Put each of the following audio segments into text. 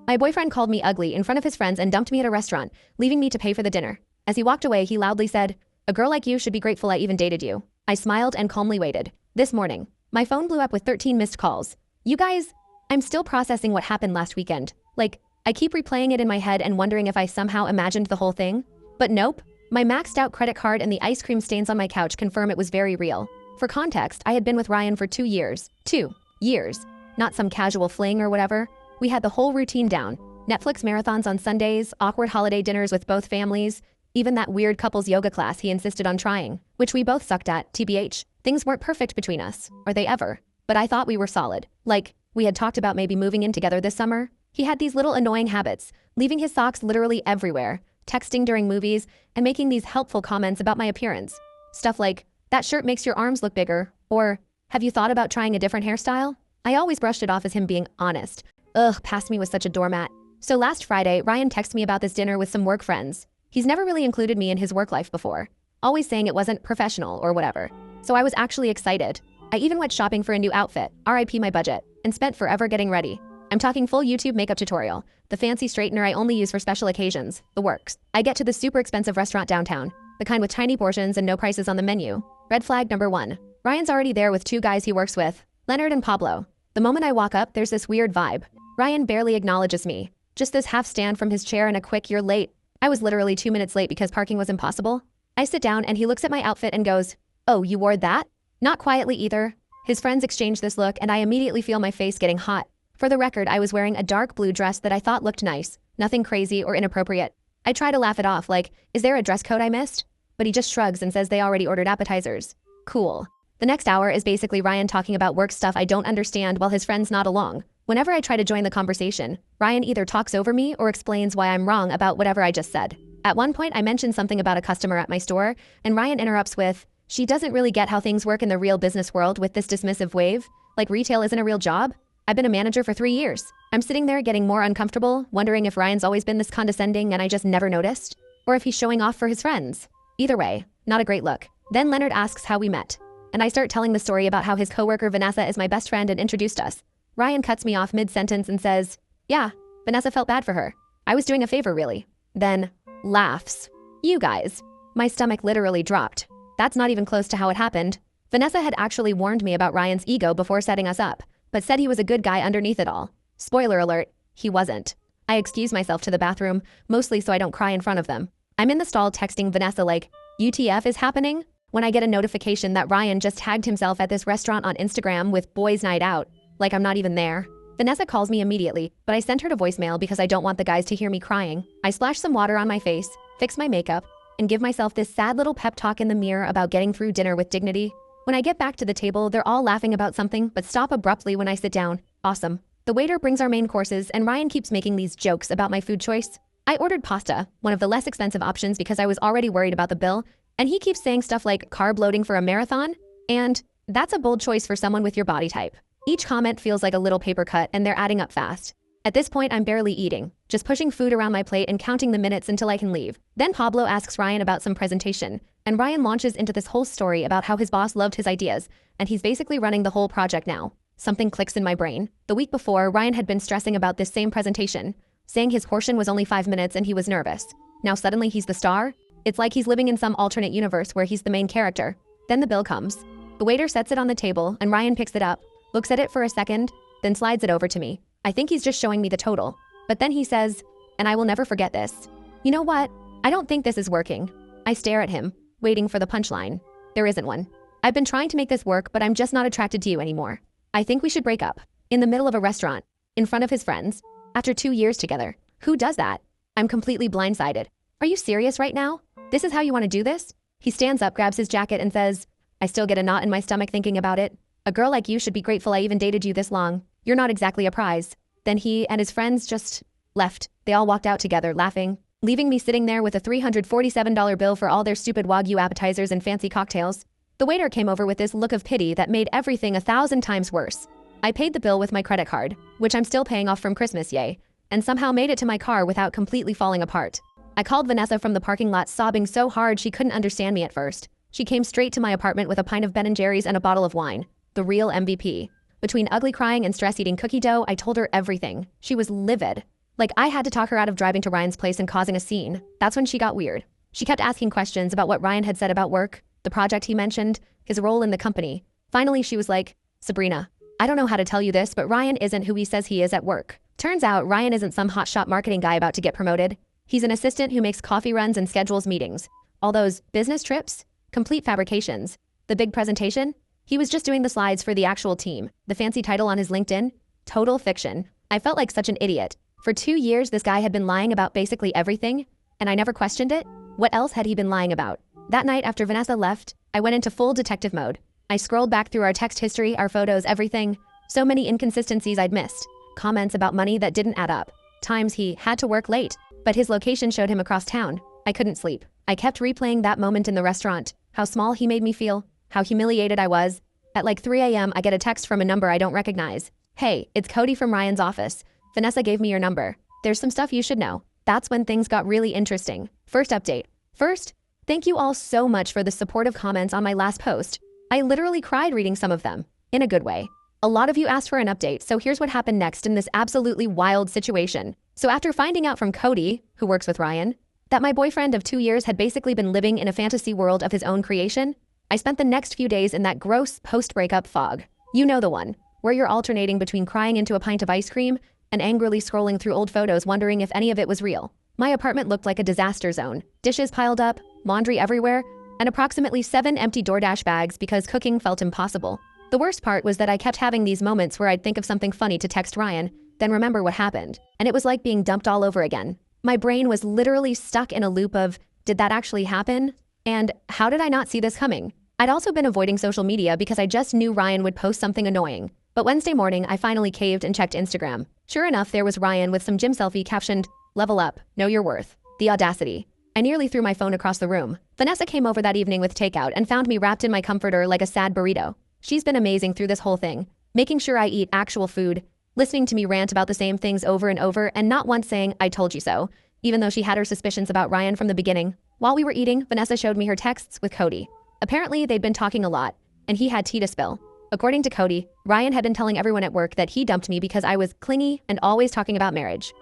My boyfriend called me ugly in front of his friends and dumped me at a restaurant, leaving me to pay for the dinner. As he walked away, he loudly said, "A girl like you should be grateful I even dated you." I smiled and calmly waited. This morning, my phone blew up with 13 missed calls. You guys, I'm still processing what happened last weekend. Like, I keep replaying it in my head and wondering if I somehow imagined the whole thing. But nope, my maxed out credit card and the ice cream stains on my couch confirm it was very real. For context, I had been with Ryan for 2 years. 2 years. Not some casual fling or whatever. We had the whole routine down. Netflix marathons on Sundays, awkward holiday dinners with both families, even that weird couples yoga class he insisted on trying, which we both sucked at, TBH. Things weren't perfect between us, or they ever. But I thought we were solid. Like, we had talked about maybe moving in together this summer. He had these little annoying habits, leaving his socks literally everywhere, texting during movies, and making these helpful comments about my appearance. Stuff like, "That shirt makes your arms look bigger," or, "Have you thought about trying a different hairstyle?" I always brushed it off as him being honest. Ugh, past me was such a doormat. So last Friday, Ryan texted me about this dinner with some work friends. He's never really included me in his work life before, always saying it wasn't professional or whatever. So I was actually excited. I even went shopping for a new outfit, RIP my budget, and spent forever getting ready. I'm talking full YouTube makeup tutorial, the fancy straightener I only use for special occasions, the works. I get to the super expensive restaurant downtown, the kind with tiny portions and no prices on the menu. Red flag number 1. Ryan's already there with 2 guys he works with, Leonard and Pablo. The moment I walk up, there's this weird vibe. Ryan barely acknowledges me. Just this half stand from his chair and a quick "You're late." I was literally 2 minutes late because parking was impossible. I sit down and he looks at my outfit and goes, "Oh, you wore that?" Not quietly either. His friends exchange this look and I immediately feel my face getting hot. For the record, I was wearing a dark blue dress that I thought looked nice, nothing crazy or inappropriate. I try to laugh it off like, "Is there a dress code I missed?" But he just shrugs and says they already ordered appetizers. Cool. The next hour is basically Ryan talking about work stuff I don't understand while his friends nod along. Whenever I try to join the conversation, Ryan either talks over me or explains why I'm wrong about whatever I just said. At one point, I mentioned something about a customer at my store, and Ryan interrupts with, "She doesn't really get how things work in the real business world with this dismissive wave. Like retail isn't a real job? I've been a manager for 3 years." I'm sitting there getting more uncomfortable, wondering if Ryan's always been this condescending and I just never noticed, or if he's showing off for his friends. Either way, not a great look. Then Leonard asks how we met, and I start telling the story about how his coworker Vanessa is my best friend and introduced us. Ryan cuts me off mid-sentence and says, "Yeah, Vanessa felt bad for her. I was doing a favor, really." Then laughs. You guys. My stomach literally dropped. That's not even close to how it happened. Vanessa had actually warned me about Ryan's ego before setting us up, but said he was a good guy underneath it all. Spoiler alert, he wasn't. I excuse myself to the bathroom, mostly so I don't cry in front of them. I'm in the stall texting Vanessa like, "UTF is happening?" when I get a notification that Ryan just tagged himself at this restaurant on Instagram with Boys Night Out. Like I'm not even there. Vanessa calls me immediately, but I sent her to voicemail because I don't want the guys to hear me crying. I splash some water on my face, fix my makeup, and give myself this sad little pep talk in the mirror about getting through dinner with dignity. When I get back to the table, they're all laughing about something, but stop abruptly when I sit down. Awesome. The waiter brings our main courses, and Ryan keeps making these jokes about my food choice. I ordered pasta, one of the less expensive options because I was already worried about the bill, and he keeps saying stuff like carb loading for a marathon, and that's a bold choice for someone with your body type. Each comment feels like a little paper cut and they're adding up fast. At this point, I'm barely eating, just pushing food around my plate and counting the minutes until I can leave. Then Pablo asks Ryan about some presentation, and Ryan launches into this whole story about how his boss loved his ideas, and he's basically running the whole project now. Something clicks in my brain. The week before, Ryan had been stressing about this same presentation, saying his portion was only 5 minutes and he was nervous. Now suddenly he's the star? It's like he's living in some alternate universe where he's the main character. Then the bill comes. The waiter sets it on the table and Ryan picks it up, looks at it for a second, then slides it over to me. I think he's just showing me the total. But then he says, and I will never forget this, "You know what? I don't think this is working." I stare at him, waiting for the punchline. There isn't one. "I've been trying to make this work, but I'm just not attracted to you anymore. I think we should break up." In the middle of a restaurant, in front of his friends, after 2 years together. Who does that? I'm completely blindsided. Are you serious right now? This is how you want to do this? He stands up, grabs his jacket, and says, I still get a knot in my stomach thinking about it. "A girl like you should be grateful I even dated you this long. You're not exactly a prize." Then he and his friends just left. They all walked out together, laughing, leaving me sitting there with a $347 bill for all their stupid Wagyu appetizers and fancy cocktails. The waiter came over with this look of pity that made everything 1,000 times worse. I paid the bill with my credit card, which I'm still paying off from Christmas, yay, and somehow made it to my car without completely falling apart. I called Vanessa from the parking lot sobbing so hard she couldn't understand me at first. She came straight to my apartment with a pint of Ben & Jerry's and a bottle of wine. The real MVP. Between ugly crying and stress eating cookie dough, I told her everything. She was livid. Like, I had to talk her out of driving to Ryan's place and causing a scene. That's when she got weird. She kept asking questions about what Ryan had said about work, the project he mentioned, his role in the company. Finally, she was like, Sabrina, I don't know how to tell you this, but Ryan isn't who he says he is at work. Turns out Ryan isn't some hotshot marketing guy about to get promoted. He's an assistant who makes coffee runs and schedules meetings. All those business trips? Complete fabrications. The big presentation? He was just doing the slides for the actual team. The fancy title on his LinkedIn? Total fiction. I felt like such an idiot. For 2 years, this guy had been lying about basically everything, and I never questioned it. What else had he been lying about? That night after Vanessa left, I went into full detective mode. I scrolled back through our text history, our photos, everything. So many inconsistencies I'd missed. Comments about money that didn't add up. Times he had to work late, but his location showed him across town. I couldn't sleep. I kept replaying that moment in the restaurant. How small he made me feel. How humiliated I was. At like 3 a.m., I get a text from a number I don't recognize. Hey, it's Cody from Ryan's office. Vanessa gave me your number. There's some stuff you should know. That's when things got really interesting. First update. First, thank you all so much for the supportive comments on my last post. I literally cried reading some of them. In a good way. A lot of you asked for an update, so here's what happened next in this absolutely wild situation. So after finding out from Cody, who works with Ryan, that my boyfriend of 2 years had basically been living in a fantasy world of his own creation, I spent the next few days in that gross post-breakup fog. You know the one, where you're alternating between crying into a pint of ice cream and angrily scrolling through old photos wondering if any of it was real. My apartment looked like a disaster zone. Dishes piled up, laundry everywhere, and approximately 7 empty DoorDash bags because cooking felt impossible. The worst part was that I kept having these moments where I'd think of something funny to text Ryan, then remember what happened, and it was like being dumped all over again. My brain was literally stuck in a loop of, did that actually happen? And how did I not see this coming? I'd also been avoiding social media because I just knew Ryan would post something annoying. But Wednesday morning, I finally caved and checked Instagram. Sure enough, there was Ryan with some gym selfie captioned, "Level up, know your worth." The audacity. I nearly threw my phone across the room. Vanessa came over that evening with takeout and found me wrapped in my comforter like a sad burrito. She's been amazing through this whole thing, making sure I eat actual food, listening to me rant about the same things over and over, and not once saying, "I told you so," even though she had her suspicions about Ryan from the beginning. While we were eating, Vanessa showed me her texts with Cody. Apparently, they'd been talking a lot, and he had tea to spill. According to Cody, Ryan had been telling everyone at work that he dumped me because I was clingy and always talking about marriage.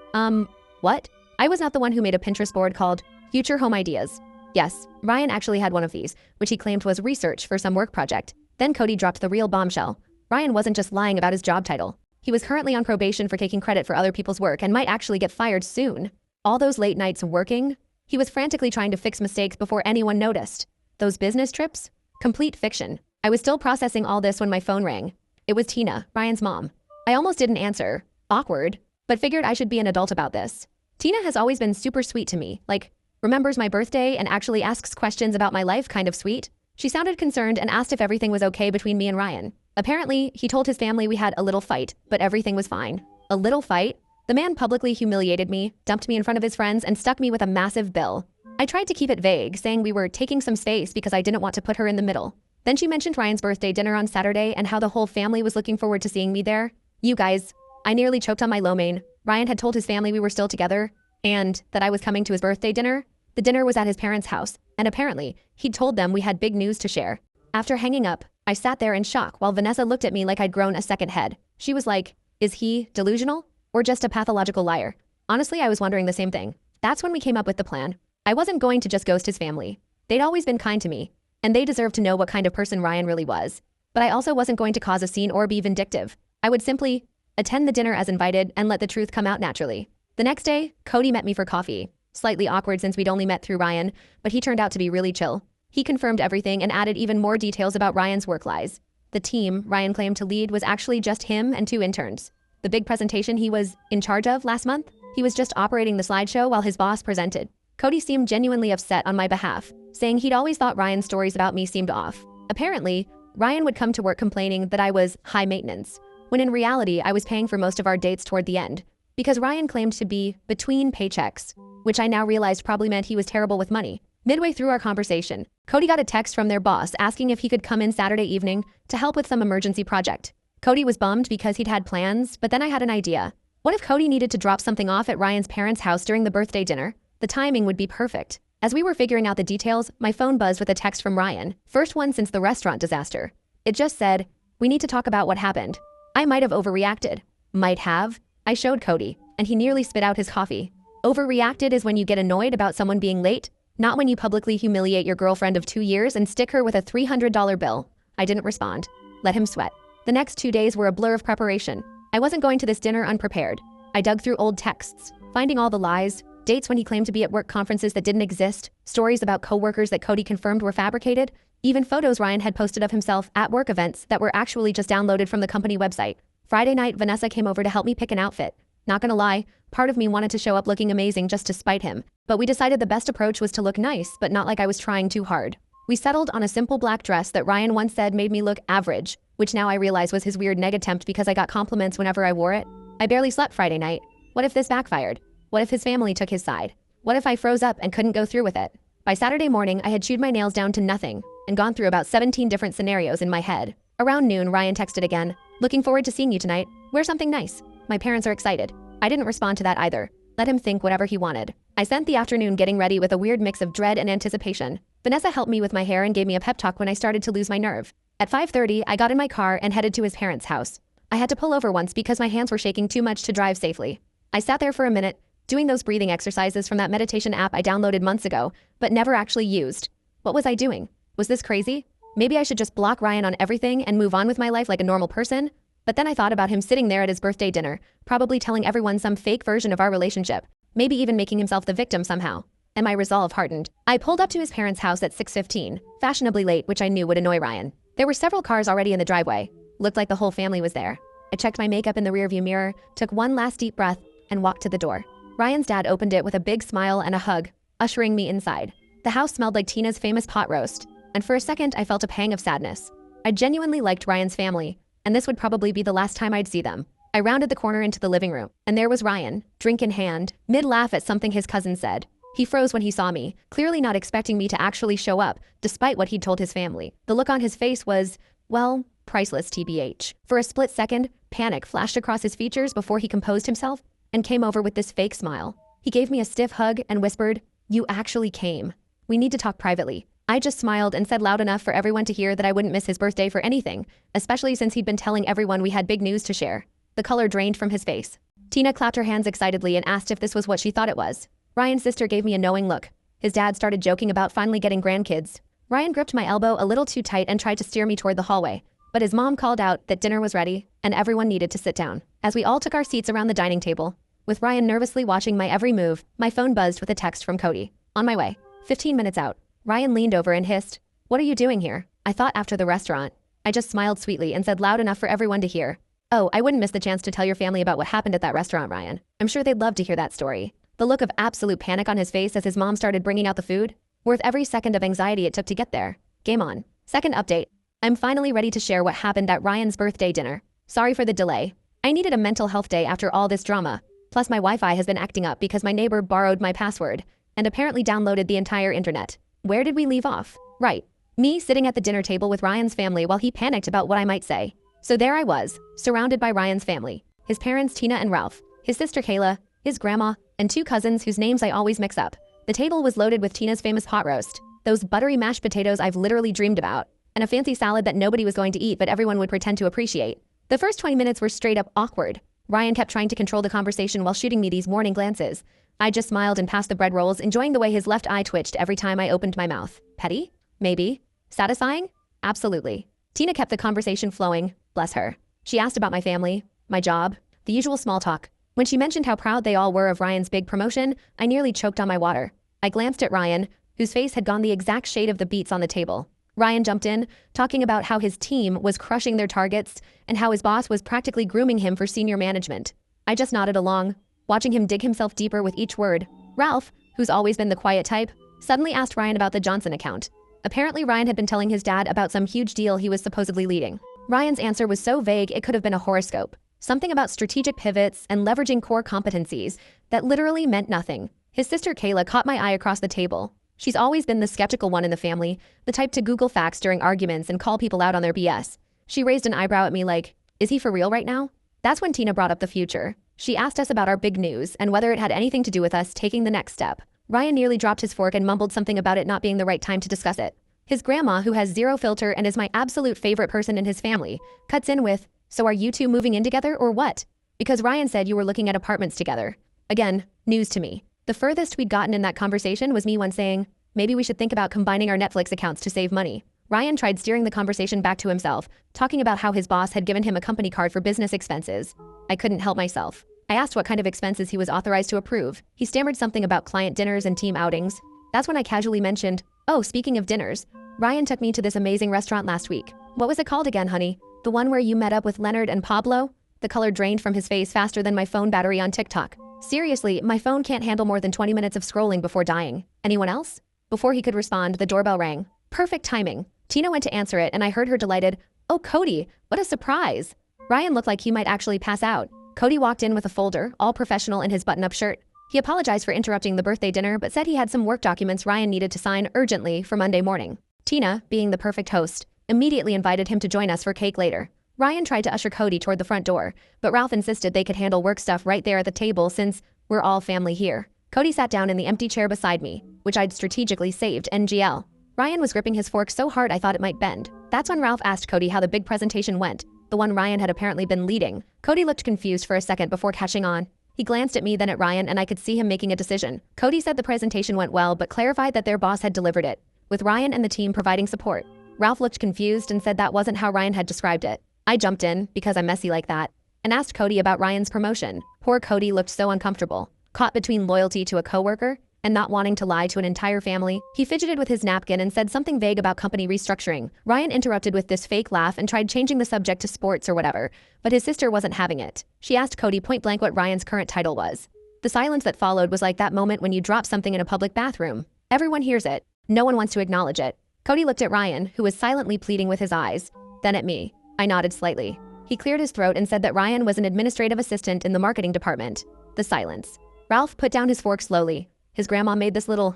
What? I was not the one who made a Pinterest board called Future Home Ideas. Yes, Ryan actually had one of these, which he claimed was research for some work project. Then Cody dropped the real bombshell. Ryan wasn't just lying about his job title. He was currently on probation for taking credit for other people's work and might actually get fired soon. All those late nights working? He was frantically trying to fix mistakes before anyone noticed. Those business trips? Complete fiction. I was still processing all this when my phone rang. It was Tina, Ryan's mom. I almost didn't answer. Awkward. But figured I should be an adult about this. Tina has always been super sweet to me, like, remembers my birthday and actually asks questions about my life, kind of sweet. She sounded concerned and asked if everything was okay between me and Ryan. Apparently, he told his family we had a little fight, but everything was fine. A little fight? The man publicly humiliated me, dumped me in front of his friends, and stuck me with a massive bill. I tried to keep it vague, saying we were taking some space because I didn't want to put her in the middle. Then she mentioned Ryan's birthday dinner on Saturday and how the whole family was looking forward to seeing me there. You guys, I nearly choked on my lo mein. Ryan had told his family we were still together, and that I was coming to his birthday dinner. The dinner was at his parents' house, and apparently, he'd told them we had big news to share. After hanging up, I sat there in shock while Vanessa looked at me like I'd grown a second head. She was like, is he delusional? Or just a pathological liar? Honestly, I was wondering the same thing. That's when we came up with the plan. I wasn't going to just ghost his family. They'd always been kind to me, and they deserved to know what kind of person Ryan really was. But I also wasn't going to cause a scene or be vindictive. I would simply attend the dinner as invited and let the truth come out naturally. The next day, Cody met me for coffee. Slightly awkward since we'd only met through Ryan, but he turned out to be really chill. He confirmed everything and added even more details about Ryan's work lies. The team Ryan claimed to lead was actually just him and 2 interns. The big presentation he was in charge of last month, he was just operating the slideshow while his boss presented. Cody seemed genuinely upset on my behalf, saying he'd always thought Ryan's stories about me seemed off. Apparently, Ryan would come to work complaining that I was high maintenance, when in reality I was paying for most of our dates toward the end, because Ryan claimed to be between paychecks, which I now realized probably meant he was terrible with money. Midway through our conversation, Cody got a text from their boss asking if he could come in Saturday evening to help with some emergency project. Cody was bummed because he'd had plans, but then I had an idea. What if Cody needed to drop something off at Ryan's parents' house during the birthday dinner? The timing would be perfect. As we were figuring out the details, my phone buzzed with a text from Ryan, first one since the restaurant disaster. It just said, "We need to talk about what happened." I might have overreacted. Might have. I showed Cody. and he nearly spit out his coffee. Overreacted is when you get annoyed about someone being late, not when you publicly humiliate your girlfriend of 2 years and stick her with a $300 bill. I didn't respond. Let him sweat. The next 2 days were a blur of preparation. I wasn't going to this dinner unprepared. I dug through old texts, finding all the lies, dates when he claimed to be at work conferences that didn't exist, stories about coworkers that Cody confirmed were fabricated, even photos Ryan had posted of himself at work events that were actually just downloaded from the company website. Friday night, Vanessa came over to help me pick an outfit. Not gonna lie, part of me wanted to show up looking amazing just to spite him, but we decided the best approach was to look nice, but not like I was trying too hard. We settled on a simple black dress that Ryan once said made me look average, which now I realize was his weird neg attempt because I got compliments whenever I wore it. I barely slept Friday night. What if this backfired? What if his family took his side? What if I froze up and couldn't go through with it? By Saturday morning, I had chewed my nails down to nothing and gone through about 17 different scenarios in my head. Around noon, Ryan texted again. Looking forward to seeing you tonight. Wear something nice. My parents are excited. I didn't respond to that either. Let him think whatever he wanted. I spent the afternoon getting ready with a weird mix of dread and anticipation. Vanessa helped me with my hair and gave me a pep talk when I started to lose my nerve. At 5:30, I got in my car and headed to his parents' house. I had to pull over once because my hands were shaking too much to drive safely. I sat there for a minute, doing those breathing exercises from that meditation app I downloaded months ago, but never actually used. What was I doing? Was this crazy? Maybe I should just block Ryan on everything and move on with my life like a normal person? But then I thought about him sitting there at his birthday dinner, probably telling everyone some fake version of our relationship, maybe even making himself the victim somehow. And my resolve hardened. I pulled up to his parents' house at 6:15, fashionably late, which I knew would annoy Ryan. There were several cars already in the driveway. Looked like the whole family was there. I checked my makeup in the rearview mirror, took one last deep breath, and walked to the door. Ryan's dad opened it with a big smile and a hug, ushering me inside. The house smelled like Tina's famous pot roast, and for a second I felt a pang of sadness. I genuinely liked Ryan's family, and this would probably be the last time I'd see them. I rounded the corner into the living room, and there was Ryan, drink in hand, mid-laugh at something his cousin said. He froze when he saw me, clearly not expecting me to actually show up, despite what he'd told his family. The look on his face was, well, priceless TBH. For a split second, panic flashed across his features before he composed himself and came over with this fake smile. He gave me a stiff hug and whispered, "You actually came. We need to talk privately." I just smiled and said loud enough for everyone to hear that I wouldn't miss his birthday for anything, especially since he'd been telling everyone we had big news to share. The color drained from his face. Tina clapped her hands excitedly and asked if this was what she thought it was. Ryan's sister gave me a knowing look. His dad started joking about finally getting grandkids. Ryan gripped my elbow a little too tight and tried to steer me toward the hallway, but his mom called out that dinner was ready and everyone needed to sit down. As we all took our seats around the dining table, with Ryan nervously watching my every move, my phone buzzed with a text from Cody. On my way. 15 minutes out. Ryan leaned over and hissed, "What are you doing here?" I thought after the restaurant. I just smiled sweetly and said loud enough for everyone to hear, "Oh, I wouldn't miss the chance to tell your family about what happened at that restaurant, Ryan. I'm sure they'd love to hear that story." The look of absolute panic on his face as his mom started bringing out the food, worth every second of anxiety it took to get there. Game on. Second update. I'm finally ready to share what happened at Ryan's birthday dinner. Sorry for the delay. I needed a mental health day after all this drama. Plus my Wi-Fi has been acting up because my neighbor borrowed my password and apparently downloaded the entire internet. Where did we leave off? Right. Me sitting at the dinner table with Ryan's family while he panicked about what I might say. So there I was, surrounded by Ryan's family. His parents Tina and Ralph, his sister Kayla, his grandma, and 2 cousins whose names I always mix up. The table was loaded with Tina's famous pot roast, those buttery mashed potatoes I've literally dreamed about, and a fancy salad that nobody was going to eat but everyone would pretend to appreciate. The first 20 minutes were straight up awkward. Ryan kept trying to control the conversation while shooting me these warning glances. I just smiled and passed the bread rolls, enjoying the way his left eye twitched every time I opened my mouth. Petty? Maybe. Satisfying? Absolutely. Tina kept the conversation flowing, bless her. She asked about my family, my job, the usual small talk. When she mentioned how proud they all were of Ryan's big promotion, I nearly choked on my water. I glanced at Ryan, whose face had gone the exact shade of the beets on the table. Ryan jumped in, talking about how his team was crushing their targets and how his boss was practically grooming him for senior management. I just nodded along, watching him dig himself deeper with each word. Ralph, who's always been the quiet type, suddenly asked Ryan about the Johnson account. Apparently Ryan had been telling his dad about some huge deal he was supposedly leading. Ryan's answer was so vague it could have been a horoscope. Something about strategic pivots and leveraging core competencies that literally meant nothing. His sister Kayla caught my eye across the table. She's always been the skeptical one in the family, the type to Google facts during arguments and call people out on their BS. She raised an eyebrow at me like, "Is he for real right now?" That's when Tina brought up the future. She asked us about our big news and whether it had anything to do with us taking the next step. Ryan nearly dropped his fork and mumbled something about it not being the right time to discuss it. His grandma, who has zero filter and is my absolute favorite person in his family, cuts in with, "So are you two moving in together or what?" Because Ryan said you were looking at apartments together. Again, news to me. The furthest we'd gotten in that conversation was me once saying, maybe we should think about combining our Netflix accounts to save money. Ryan tried steering the conversation back to himself, talking about how his boss had given him a company card for business expenses. I couldn't help myself. I asked what kind of expenses he was authorized to approve. He stammered something about client dinners and team outings. That's when I casually mentioned, oh, speaking of dinners, Ryan took me to this amazing restaurant last week. What was it called again, honey? The one where you met up with Leonard and Pablo? The color drained from his face faster than my phone battery on TikTok. Seriously, my phone can't handle more than 20 minutes of scrolling before dying. Anyone else? Before he could respond, the doorbell rang. Perfect timing. Tina went to answer it and I heard her delighted, oh, Cody, what a surprise. Ryan looked like he might actually pass out. Cody walked in with a folder, all professional in his button-up shirt. He apologized for interrupting the birthday dinner but said he had some work documents Ryan needed to sign urgently for Monday morning. Tina, being the perfect host, immediately invited him to join us for cake later. Ryan tried to usher Cody toward the front door, but Ralph insisted they could handle work stuff right there at the table since we're all family here. Cody sat down in the empty chair beside me, which I'd strategically saved NGL. Ryan was gripping his fork so hard I thought it might bend. That's when Ralph asked Cody how the big presentation went, the one Ryan had apparently been leading. Cody looked confused for a second before catching on. He glanced at me, then at Ryan, and I could see him making a decision. Cody said the presentation went well, but clarified that their boss had delivered it, with Ryan and the team providing support. Ralph looked confused and said that wasn't how Ryan had described it. I jumped in, because I'm messy like that, and asked Cody about Ryan's promotion. Poor Cody looked so uncomfortable, caught between loyalty to a coworker and not wanting to lie to an entire family. He fidgeted with his napkin and said something vague about company restructuring. Ryan interrupted with this fake laugh and tried changing the subject to sports or whatever, but his sister wasn't having it. She asked Cody point blank what Ryan's current title was. The silence that followed was like that moment when you drop something in a public bathroom. Everyone hears it. No one wants to acknowledge it. Cody looked at Ryan, who was silently pleading with his eyes, then at me. I nodded slightly. He cleared his throat and said that Ryan was an administrative assistant in the marketing department. The silence. Ralph put down his fork slowly. His grandma made this little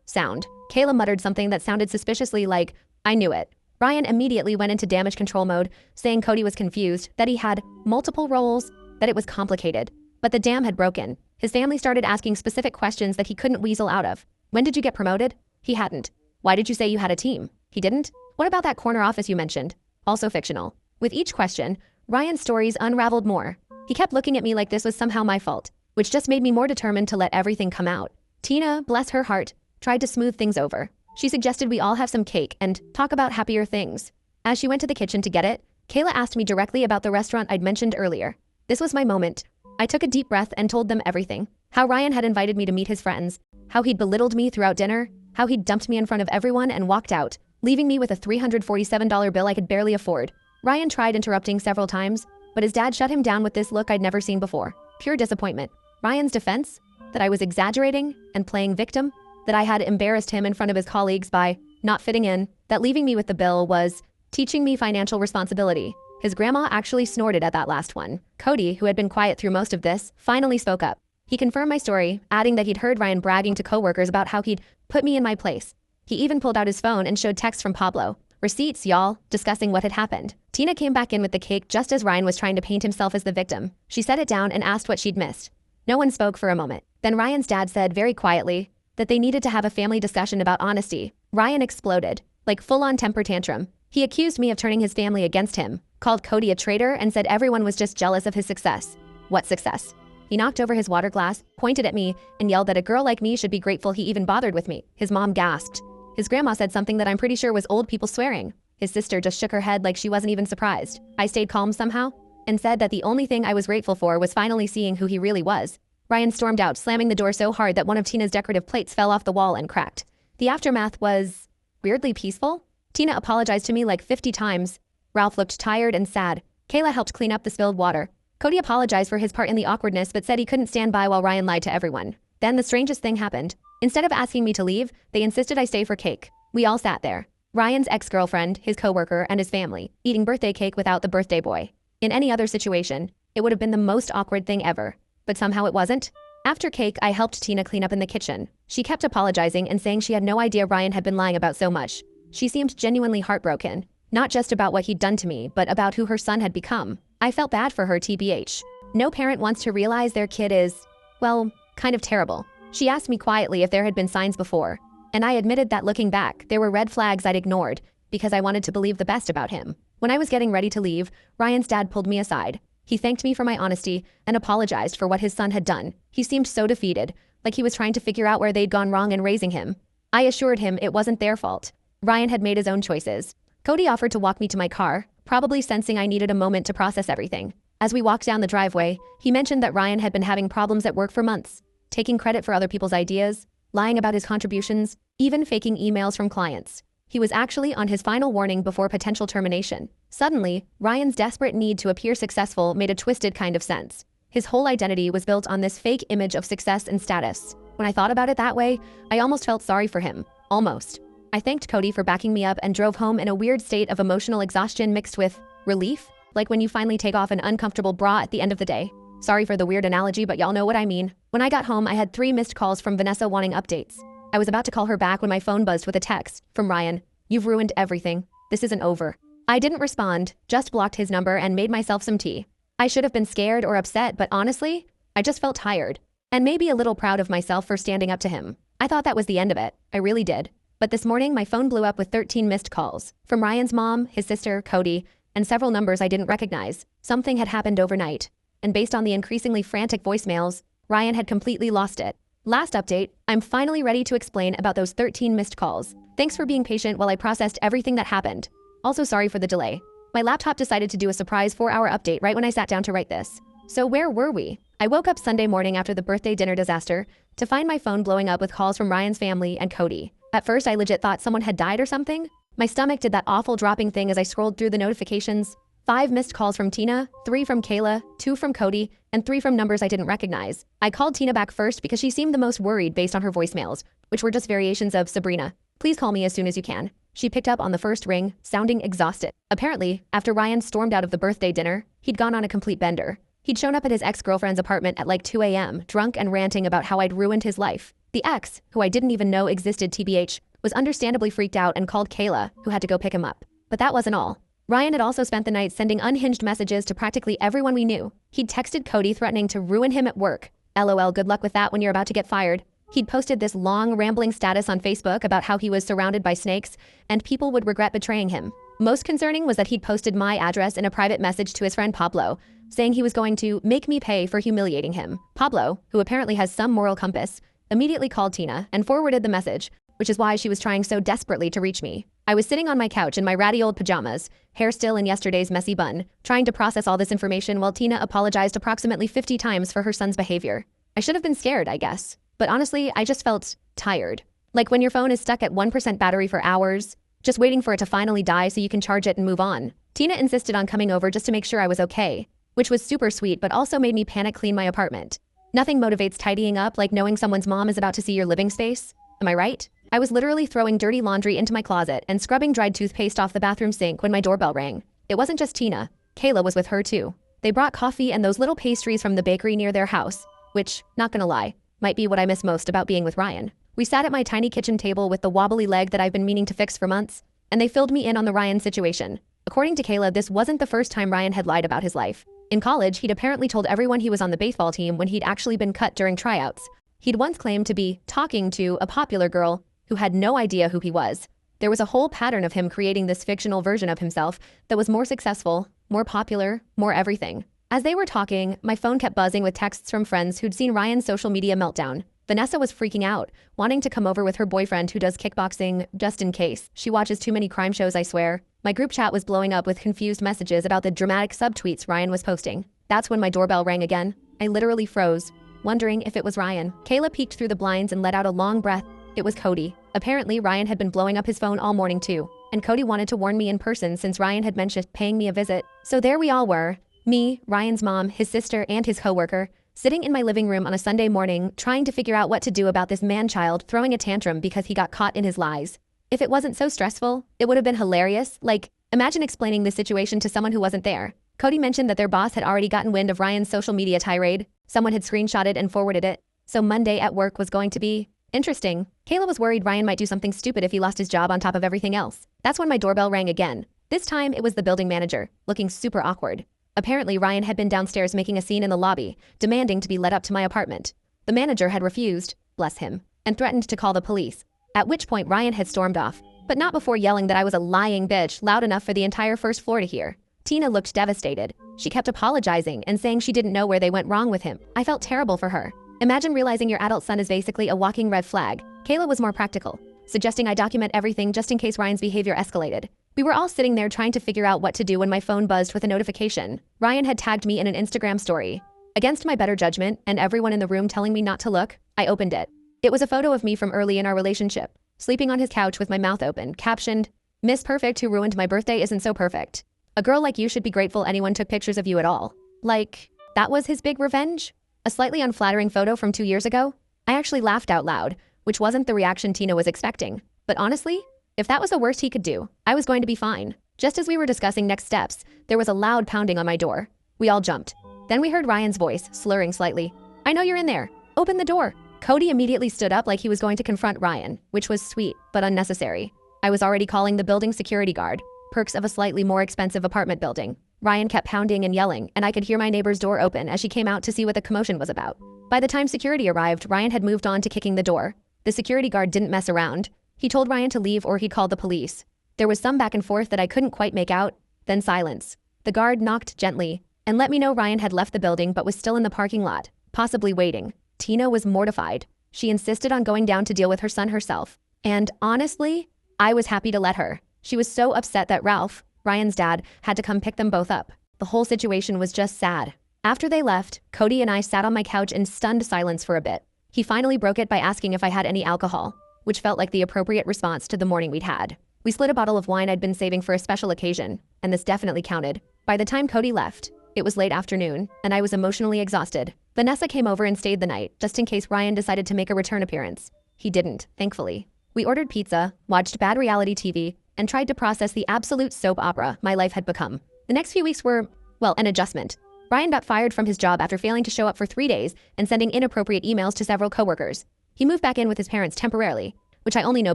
sound. Kayla muttered something that sounded suspiciously like, I knew it. Ryan immediately went into damage control mode, saying Cody was confused, that he had multiple roles, that it was complicated. But the dam had broken. His family started asking specific questions that he couldn't weasel out of. When did you get promoted? He hadn't. Why did you say you had a team? He didn't. What about that corner office you mentioned? Also fictional. With each question, Ryan's stories unraveled more. He kept looking at me like this was somehow my fault, which just made me more determined to let everything come out. Tina, bless her heart, tried to smooth things over. She suggested we all have some cake and talk about happier things. As she went to the kitchen to get it, Kayla asked me directly about the restaurant I'd mentioned earlier. This was my moment. I took a deep breath and told them everything. How Ryan had invited me to meet his friends, how he'd belittled me throughout dinner, how he'd dumped me in front of everyone and walked out, leaving me with a $347 bill I could barely afford. Ryan tried interrupting several times, but his dad shut him down with this look I'd never seen before. Pure disappointment. Ryan's defense? That I was exaggerating and playing victim? That I had embarrassed him in front of his colleagues by not fitting in? That leaving me with the bill was teaching me financial responsibility? His grandma actually snorted at that last one. Cody, who had been quiet through most of this, finally spoke up. He confirmed my story, adding that he'd heard Ryan bragging to coworkers about how he'd put me in my place. He even pulled out his phone and showed texts from Pablo. Receipts, y'all, discussing what had happened. Tina came back in with the cake just as Ryan was trying to paint himself as the victim. She set it down and asked what she'd missed. No one spoke for a moment. Then Ryan's dad said very quietly that they needed to have a family discussion about honesty. Ryan exploded, like full-on temper tantrum. He accused me of turning his family against him, called Cody a traitor, and said everyone was just jealous of his success. What success? He knocked over his water glass, pointed at me, and yelled that a girl like me should be grateful he even bothered with me. His mom gasped. His grandma said something that I'm pretty sure was old people swearing. His sister just shook her head like she wasn't even surprised. I stayed calm somehow and said that the only thing I was grateful for was finally seeing who he really was. Ryan stormed out, slamming the door so hard that one of Tina's decorative plates fell off the wall and cracked. The aftermath was weirdly peaceful. Tina apologized to me like 50 times. Ralph looked tired and sad. Kayla helped clean up the spilled water. Cody apologized for his part in the awkwardness but said he couldn't stand by while Ryan lied to everyone. Then the strangest thing happened. Instead of asking me to leave, they insisted I stay for cake. We all sat there. Ryan's ex-girlfriend, his coworker, and his family, eating birthday cake without the birthday boy. In any other situation, it would have been the most awkward thing ever. But somehow it wasn't. After cake, I helped Tina clean up in the kitchen. She kept apologizing and saying she had no idea Ryan had been lying about so much. She seemed genuinely heartbroken. Not just about what he'd done to me, but about who her son had become. I felt bad for her, TBH. No parent wants to realize their kid is, well, kind of terrible. She asked me quietly if there had been signs before, and I admitted that looking back, there were red flags I'd ignored because I wanted to believe the best about him. When I was getting ready to leave, Ryan's dad pulled me aside. He thanked me for my honesty and apologized for what his son had done. He seemed so defeated, like he was trying to figure out where they'd gone wrong in raising him. I assured him it wasn't their fault. Ryan had made his own choices. Cody offered to walk me to my car, probably sensing I needed a moment to process everything. As we walked down the driveway, he mentioned that Ryan had been having problems at work for months, taking credit for other people's ideas, lying about his contributions, even faking emails from clients. He was actually on his final warning before potential termination. Suddenly, Ryan's desperate need to appear successful made a twisted kind of sense. His whole identity was built on this fake image of success and status. When I thought about it that way, I almost felt sorry for him. Almost. I thanked Cody for backing me up and drove home in a weird state of emotional exhaustion mixed with relief, like when you finally take off an uncomfortable bra at the end of the day. Sorry for the weird analogy, but y'all know what I mean. When I got home, I had 3 missed calls from Vanessa wanting updates. I was about to call her back when my phone buzzed with a text from Ryan. "You've ruined everything. This isn't over." I didn't respond, just blocked his number and made myself some tea. I should have been scared or upset, but honestly, I just felt tired. And maybe a little proud of myself for standing up to him. I thought that was the end of it. I really did. But this morning, my phone blew up with 13 missed calls. From Ryan's mom, his sister, Cody, and several numbers I didn't recognize. Something had happened overnight. And based on the increasingly frantic voicemails, Ryan had completely lost it. Last update, I'm finally ready to explain about those 13 missed calls. Thanks for being patient while I processed everything that happened. Also sorry for the delay. My laptop decided to do a surprise 4-hour update right when I sat down to write this. So where were we? I woke up Sunday morning after the birthday dinner disaster to find my phone blowing up with calls from Ryan's family and Cody. At first, I legit thought someone had died or something. My stomach did that awful dropping thing as I scrolled through the notifications. 5 missed calls from Tina, 3 from Kayla, 2 from Cody, and 3 from numbers I didn't recognize. I called Tina back first because she seemed the most worried based on her voicemails, which were just variations of "Sabrina, please call me as soon as you can." She picked up on the first ring, sounding exhausted. Apparently, after Ryan stormed out of the birthday dinner, he'd gone on a complete bender. He'd shown up at his ex-girlfriend's apartment at like 2 a.m., drunk and ranting about how I'd ruined his life. The ex, who I didn't even know existed TBH, was understandably freaked out and called Kayla, who had to go pick him up. But that wasn't all. Ryan had also spent the night sending unhinged messages to practically everyone we knew. He'd texted Cody threatening to ruin him at work. LOL, good luck with that when you're about to get fired. He'd posted this long, rambling status on Facebook about how he was surrounded by snakes and people would regret betraying him. Most concerning was that he'd posted my address in a private message to his friend Pablo, saying he was going to make me pay for humiliating him. Pablo, who apparently has some moral compass, immediately called Tina and forwarded the message, which is why she was trying so desperately to reach me. I was sitting on my couch in my ratty old pajamas, hair still in yesterday's messy bun, trying to process all this information while Tina apologized approximately 50 times for her son's behavior. I should have been scared, I guess. But honestly, I just felt tired. Like when your phone is stuck at 1% battery for hours, just waiting for it to finally die so you can charge it and move on. Tina insisted on coming over just to make sure I was okay, which was super sweet but also made me panic clean my apartment. Nothing motivates tidying up like knowing someone's mom is about to see your living space. Am I right? I was literally throwing dirty laundry into my closet and scrubbing dried toothpaste off the bathroom sink when my doorbell rang. It wasn't just Tina. Kayla was with her too. They brought coffee and those little pastries from the bakery near their house, which, not gonna lie, might be what I miss most about being with Ryan. We sat at my tiny kitchen table with the wobbly leg that I've been meaning to fix for months, and they filled me in on the Ryan situation. According to Kayla, this wasn't the first time Ryan had lied about his life. In college, he'd apparently told everyone he was on the baseball team when he'd actually been cut during tryouts. He'd once claimed to be talking to a popular girl who had no idea who he was. There was a whole pattern of him creating this fictional version of himself that was more successful, more popular, more everything. As they were talking, my phone kept buzzing with texts from friends who'd seen Ryan's social media meltdown. Vanessa was freaking out, wanting to come over with her boyfriend who does kickboxing just in case. She watches too many crime shows, I swear. My group chat was blowing up with confused messages about the dramatic subtweets Ryan was posting. That's when my doorbell rang again. I literally froze, wondering if it was Ryan. Kayla peeked through the blinds and let out a long breath. It was Cody. Apparently, Ryan had been blowing up his phone all morning too, and Cody wanted to warn me in person since Ryan had mentioned paying me a visit. So there we all were. Me, Ryan's mom, his sister, and his coworker, sitting in my living room on a Sunday morning, trying to figure out what to do about this man-child throwing a tantrum because he got caught in his lies. If it wasn't so stressful, it would have been hilarious. Like, imagine explaining this situation to someone who wasn't there. Cody mentioned that their boss had already gotten wind of Ryan's social media tirade. Someone had screenshotted and forwarded it. So Monday at work was going to be interesting. Kayla was worried Ryan might do something stupid if he lost his job on top of everything else. That's when my doorbell rang again. This time, it was the building manager, looking super awkward. Apparently, Ryan had been downstairs making a scene in the lobby, demanding to be let up to my apartment. The manager had refused, bless him, and threatened to call the police, at which point Ryan had stormed off, but not before yelling that I was a lying bitch loud enough for the entire first floor to hear. Tina looked devastated. She kept apologizing and saying she didn't know where they went wrong with him. I felt terrible for her. Imagine realizing your adult son is basically a walking red flag. Kayla was more practical, suggesting I document everything just in case Ryan's behavior escalated. We were all sitting there trying to figure out what to do when my phone buzzed with a notification. Ryan had tagged me in an Instagram story. Against my better judgment and everyone in the room telling me not to look, I opened it. It was a photo of me from early in our relationship, sleeping on his couch with my mouth open, captioned, "Miss Perfect who ruined my birthday isn't so perfect. A girl like you should be grateful anyone took pictures of you at all." Like, that was his big revenge? A slightly unflattering photo from 2 years ago? I actually laughed out loud, which wasn't the reaction Tina was expecting. But honestly, if that was the worst he could do, I was going to be fine. Just as we were discussing next steps, there was a loud pounding on my door. We all jumped. Then we heard Ryan's voice, slurring slightly. "I know you're in there. Open the door." Cody immediately stood up like he was going to confront Ryan, which was sweet, but unnecessary. I was already calling the building security guard, perks of a slightly more expensive apartment building. Ryan kept pounding and yelling, and I could hear my neighbor's door open as she came out to see what the commotion was about. By the time security arrived, Ryan had moved on to kicking the door. The security guard didn't mess around. He told Ryan to leave or he'd call the police. There was some back and forth that I couldn't quite make out, then silence. The guard knocked gently and let me know Ryan had left the building but was still in the parking lot, possibly waiting. Tina was mortified. She insisted on going down to deal with her son herself. And honestly, I was happy to let her. She was so upset that Ralph, Ryan's dad, had to come pick them both up. The whole situation was just sad. After they left, Cody and I sat on my couch in stunned silence for a bit. He finally broke it by asking if I had any alcohol, which felt like the appropriate response to the morning we'd had. We slid a bottle of wine I'd been saving for a special occasion, and this definitely counted. By the time Cody left, it was late afternoon, and I was emotionally exhausted. Vanessa came over and stayed the night, just in case Ryan decided to make a return appearance. He didn't, thankfully. We ordered pizza, watched bad reality TV, and tried to process the absolute soap opera my life had become. The next few weeks were, well, an adjustment. Ryan got fired from his job after failing to show up for 3 days and sending inappropriate emails to several coworkers. He moved back in with his parents temporarily, which I only know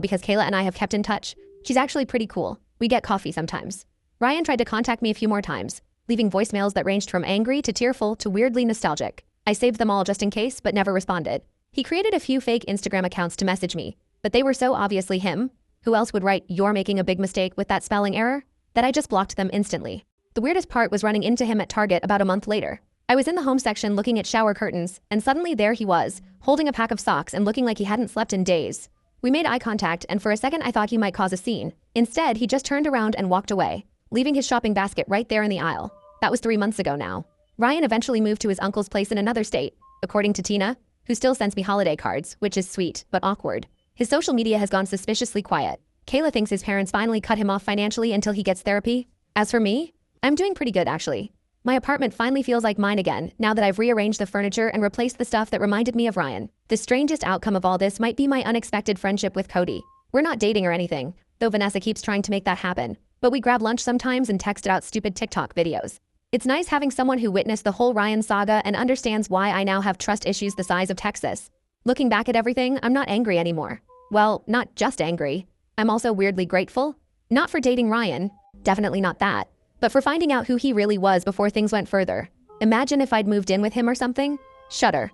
because Kayla and I have kept in touch. She's actually pretty cool. We get coffee sometimes. Ryan tried to contact me a few more times, leaving voicemails that ranged from angry to tearful to weirdly nostalgic. I saved them all just in case, but never responded. He created a few fake Instagram accounts to message me, but they were so obviously him. Who else would write, "You're making a big mistake" with that spelling error? That I just blocked them instantly. The weirdest part was running into him at Target about a month later. I was in the home section looking at shower curtains, and suddenly there he was, holding a pack of socks and looking like he hadn't slept in days. We made eye contact, and for a second I thought he might cause a scene. Instead, he just turned around and walked away, leaving his shopping basket right there in the aisle. That was 3 months ago now. Ryan eventually moved to his uncle's place in another state, according to Tina, who still sends me holiday cards, which is sweet, but awkward. His social media has gone suspiciously quiet. Kayla thinks his parents finally cut him off financially until he gets therapy. As for me, I'm doing pretty good actually. My apartment finally feels like mine again, now that I've rearranged the furniture and replaced the stuff that reminded me of Ryan. The strangest outcome of all this might be my unexpected friendship with Cody. We're not dating or anything, though Vanessa keeps trying to make that happen. But we grab lunch sometimes and text out stupid TikTok videos. It's nice having someone who witnessed the whole Ryan saga and understands why I now have trust issues the size of Texas. Looking back at everything, I'm not angry anymore. Well, not just angry. I'm also weirdly grateful. Not for dating Ryan, definitely not that, but for finding out who he really was before things went further. Imagine if I'd moved in with him or something. Shudder.